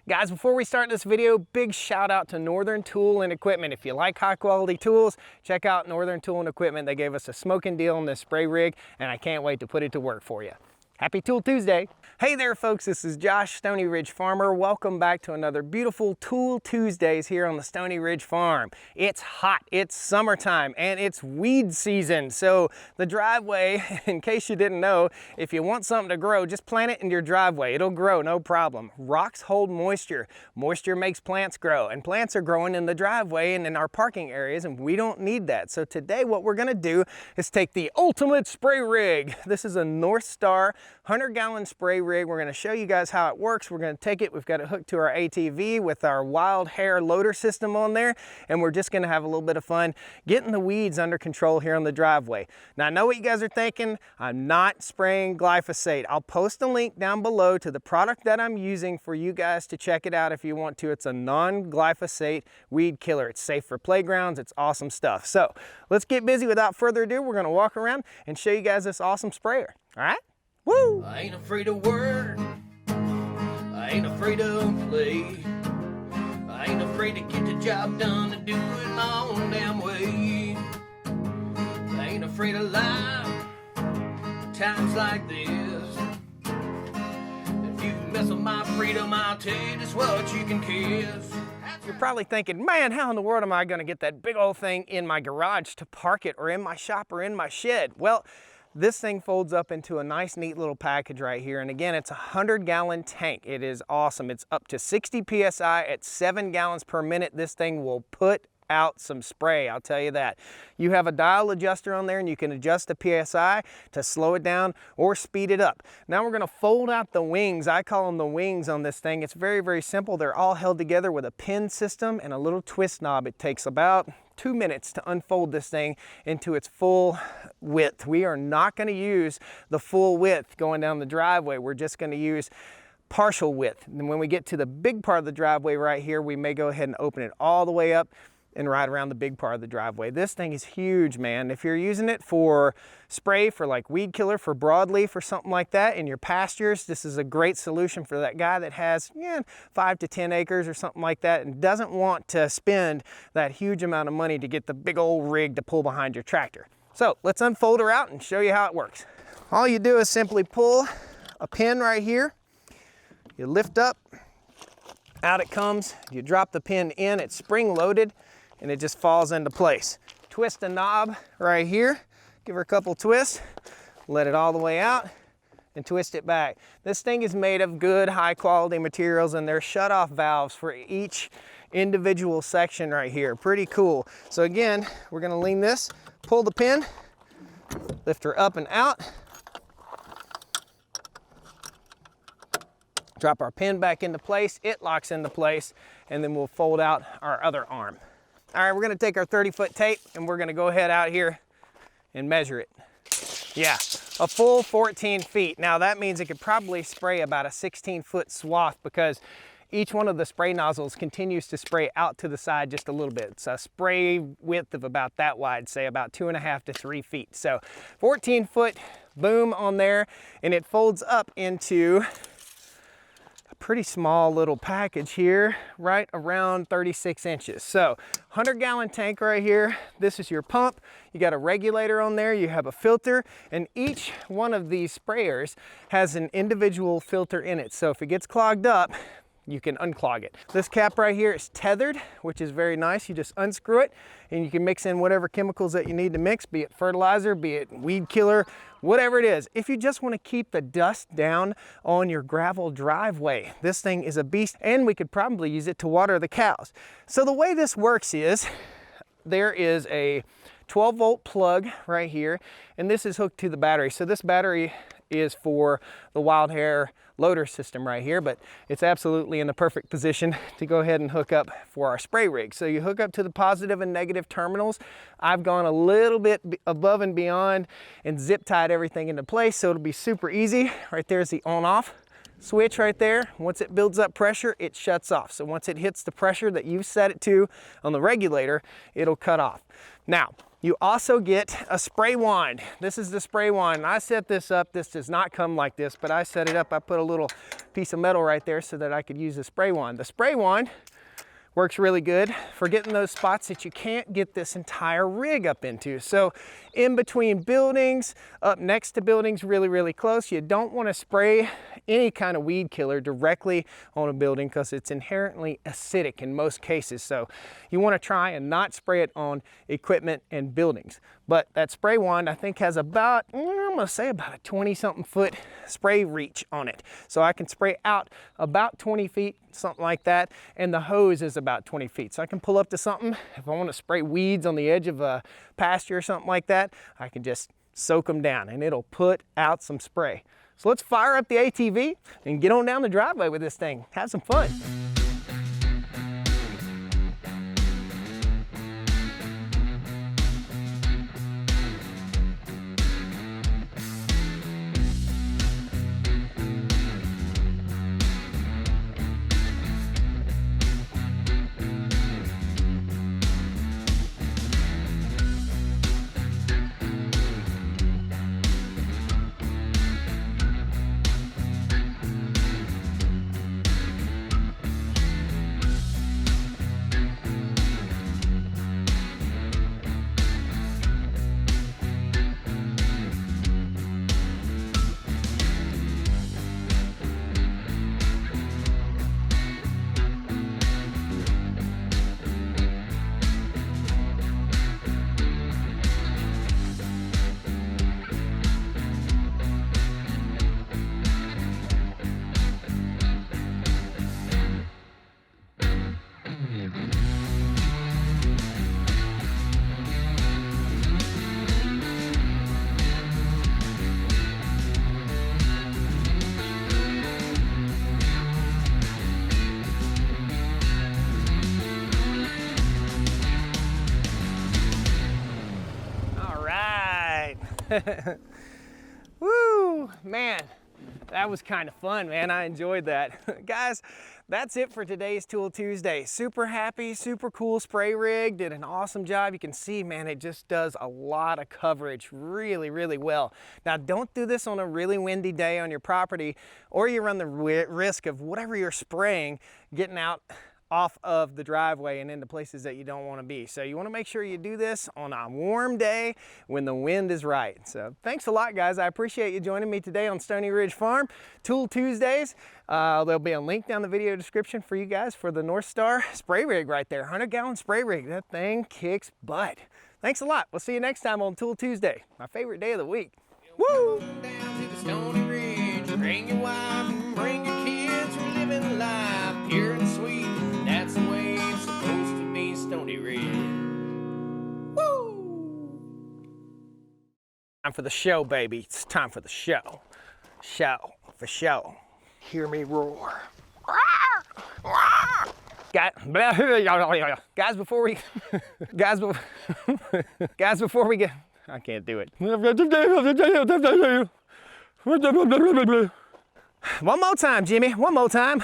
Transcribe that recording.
Guys, before we start this video, big shout out to Northern Tool and Equipment. If you like high quality tools, check out Northern Tool and Equipment. They gave us a smoking deal on this spray rig, and I can't wait to put it to work for you. Happy Tool Tuesday. Hey there folks, this is Josh, Stoney Ridge Farmer. Welcome back to another beautiful Tool Tuesdays here on the Stoney Ridge Farm. It's hot, it's summertime, and it's weed season. So the driveway, in case you didn't know, if you want something to grow, just plant it in your driveway. It'll grow, no problem. Rocks hold moisture. Moisture makes plants grow, and plants are growing in the driveway and in our parking areas, and we don't need that. So today what we're gonna do is take the ultimate spray rig. This is a North Star 100-gallon spray rig. We're going to show you guys how it works. We're going to take it, we've got it hooked to our ATV with our wild hair loader system on there, and we're just going to have a little bit of fun getting the weeds under control here on the driveway. Now I know what you guys are thinking, I'm not spraying glyphosate. I'll post a link down below to the product that I'm using for you guys to check it out if you want to. It's a non-glyphosate weed killer. It's safe for playgrounds, it's awesome stuff. So let's get busy. Without further ado, we're going to walk around and show you guys this awesome sprayer. All right? Woo! I ain't afraid of work, I ain't afraid of play, I ain't afraid to get the job done and do it my own damn way. I ain't afraid of life, times like this. If you mess with my freedom, I'll tell you just what you can kiss. You're probably thinking, man, how in the world am I gonna get that big old thing in my garage to park it, or in my shop, or in my shed? Well, this thing folds up into a nice, neat little package right here. And again, it's a 100-gallon tank. It is awesome. It's up to 60 PSI at 7 gallons per minute. This thing will put out some spray, I'll tell you that. You have a dial adjuster on there, and you can adjust the PSI to slow it down or speed it up. Now we're gonna fold out the wings. I call them the wings on this thing. It's very, very simple. They're all held together with a pin system and a little twist knob. It takes about 2 minutes to unfold this thing into its full width. We are not going to use the full width going down the driveway. We're just going to use partial width. And when we get to the big part of the driveway right here, we may go ahead and open it all the way up and right around the big part of the driveway. This thing is huge, man. If you're using it for spray, for like weed killer, for broadleaf or something like that in your pastures, this is a great solution for that guy that has 5 to 10 acres or something like that and doesn't want to spend that huge amount of money to get the big old rig to pull behind your tractor. So let's unfold her out and show you how it works. All you do is simply pull a pin right here. You lift up, out it comes. You drop the pin in, it's spring loaded, and it just falls into place. Twist the knob right here, give her a couple twists, let it all the way out, and twist it back. This thing is made of good, high quality materials, and there's shut-off valves for each individual section right here. Pretty cool. So again, we're gonna lean this, pull the pin, lift her up and out, drop our pin back into place, it locks into place, and then we'll fold out our other arm. All right, we're gonna take our 30-foot tape and we're gonna go ahead out here and measure it. Yeah, a full 14 feet. Now that means it could probably spray about a 16-foot swath because each one of the spray nozzles continues to spray out to the side just a little bit. It's a spray width of about that wide, say about 2.5 to 3 feet. So 14-foot boom on there, and it folds up into pretty small little package here, right around 36 inches. So 100-gallon tank right here. This is your pump. You got a regulator on there, you have a filter, and each one of these sprayers has an individual filter in it. So if it gets clogged up, you can unclog it. This cap right here is tethered, which is very nice. You just unscrew it and you can mix in whatever chemicals that you need to mix, be it fertilizer, be it weed killer, whatever it is. If you just want to keep the dust down on your gravel driveway, this thing is a beast, and we could probably use it to water the cows. So the way this works is there is a 12-volt plug right here, and this is hooked to the battery. So this battery is for the wild hair loader system right here, but it's absolutely in the perfect position to go ahead and hook up for our spray rig. So you hook up to the positive and negative terminals. I've gone a little bit above and beyond and zip tied everything into place, so it'll be super easy. Right there's the on off switch right there. Once it builds up pressure, it shuts off. So once it hits the pressure that you've set it to on the regulator, it'll cut off. Now, You also get a spray wand. This is the spray wand. I set this up. This does not come like this, but I set it up. I put a little piece of metal right there so that I could use the spray wand. The spray wand works really good for getting those spots that you can't get this entire rig up into. So in between buildings, up next to buildings, really, really close, you don't want to spray any kind of weed killer directly on a building because it's inherently acidic in most cases. So you want to try and not spray it on equipment and buildings. But that spray wand, I think, has about, I'm gonna say about a 20-something foot spray reach on it. So I can spray out about 20 feet, something like that, and the hose is about 20 feet. So I can pull up to something. If I want to spray weeds on the edge of a pasture or something like that, I can just soak them down and it'll put out some spray. So let's fire up the ATV and get on down the driveway with this thing. Have some fun. Woo, man, that was kind of fun, man. I enjoyed that. Guys, that's it for today's Tool Tuesday. Super happy, super cool spray rig. Did an awesome job. You can see, man, it just does a lot of coverage really, really well. Now, don't do this on a really windy day on your property, or you run the risk of whatever you're spraying getting out off of the driveway and into places that you don't want to be. So you want to make sure you do this on a warm day when the wind is right. So thanks a lot, guys. I appreciate you joining me today on Stoney Ridge Farm. Tool Tuesdays. There'll be a link down the video description for you guys for the North Star spray rig right there. 100-gallon spray rig. That thing kicks butt. Thanks a lot. We'll see you next time on Tool Tuesday, my favorite day of the week. Woo! Down to the Stoney Ridge, bring your wife and bring your kids. We're living life pure and sweet. That's the way it's supposed to be, Stoney Ridge. Woo! Time for the show, baby. It's time for the show. Show for show. Hear me roar. Guys, before we get, I can't do it. One more time, Jimmy. One more time.